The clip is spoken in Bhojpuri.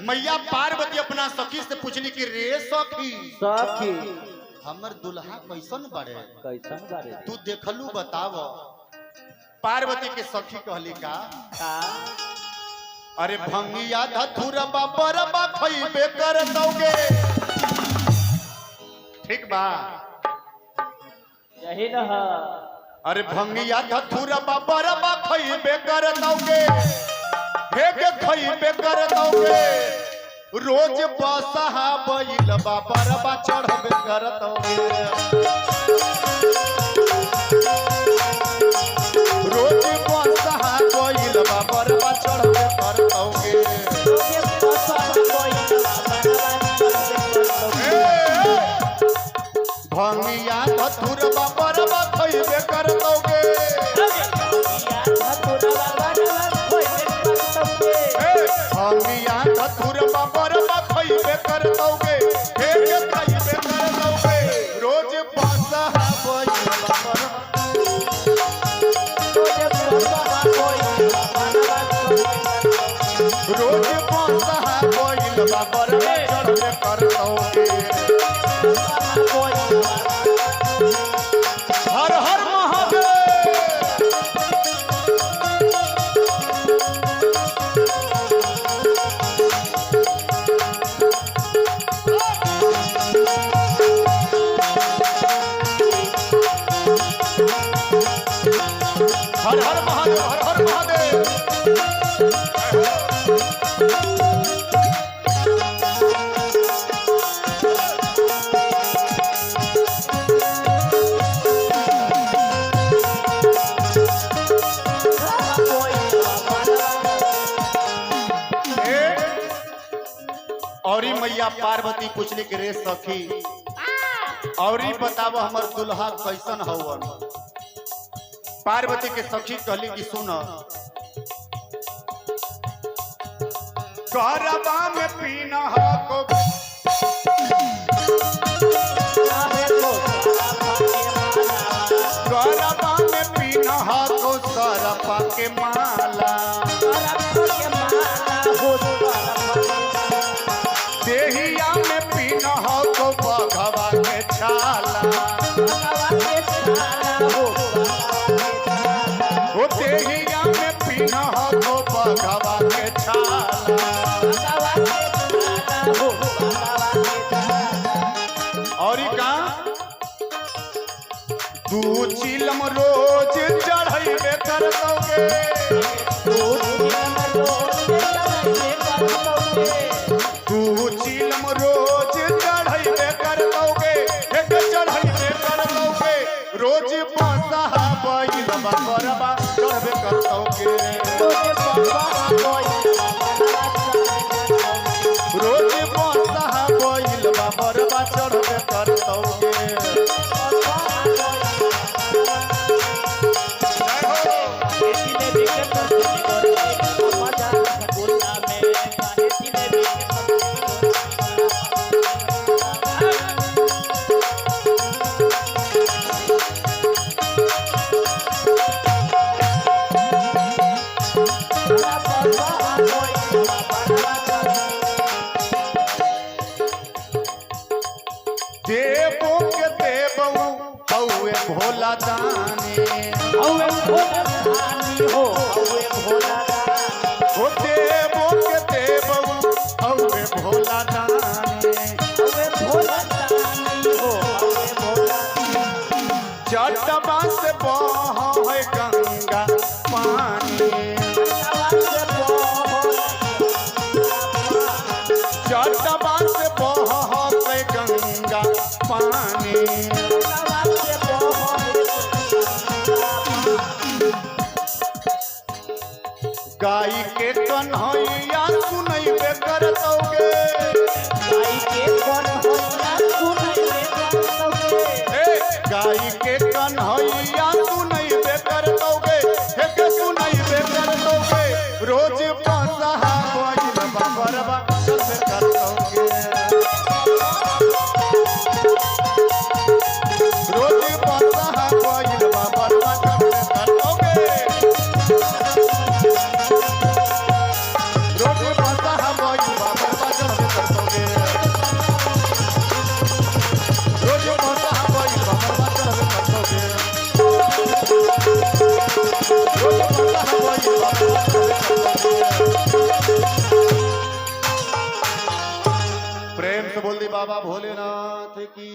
मैया पार्वती अपना सखी से पूछली कि रे सखी सखी हमर दुल्हा कैसन बारे कैसन बारे तू देखलू बताव। पार्वती के सखी कहली का अरे भंगिया धथुर बरबा खइबे कर दोगे। ठीक बा यही न अरे भंगिया धथुर बरबा खइबे कर दोगे। हे के खइबे कर दोगे रोज बसहा बैल बरबा चढ़बे कर दोगे। रोज बसहा बैल बरबा चढ़बे कर दोगे। भंगिया धथुर बरबा खइबे कर दोगे। भंगिया धथुर बरबा खइबे कर दोगे। हे के खइबे कर दोगे रोज बसहा बैल बरबा। रोज बसहा बैल बरबा चढ़बे कर दोगे। हर हर महादेव। हर हर महादेव हर हर महादेव। औरी मैया पार्वती पूछली कि रे सखी औरी बताव हमर दुल्हा कैसन हवन। पार्वती के सखी कहली कि सुन गरबा में पीना को गरबा में पीना को सरपा के माला। देहिया में पीना को बघवा के छाला। वो देहिया में पीना को बघवा के छाला। और का दू चिलम रोज चढ़ाइबे कर दोगे। तू चिलम रोज चढ़ाइबे कर दोगे। एक चढ़ाइबे कर दोगे रोज बसहा बैल बरबा चढ़बे कर दोगे। रोज बसहा बैल बरबा चढ़बे कर दोगे। देवों के देव हौवे भोला दानी। हो देवों के देव हौवे भोला दानी। जटवा से बहे गंगा पानी। जटवा से बहे गंगा पानी। गाय के कन्हैया सुनैबे कर दोगे। गाय के कन्हैया सुनैबे कर दोगे। हे के सुनैबे कर दोगे रोज बसहा बैल बरबा चढ़बे कर दोगे। रोज बसहा बैल बरबा चढ़बे कर दोगे। रोज बसहा बैल से बोल दी बाबा भोलेनाथ की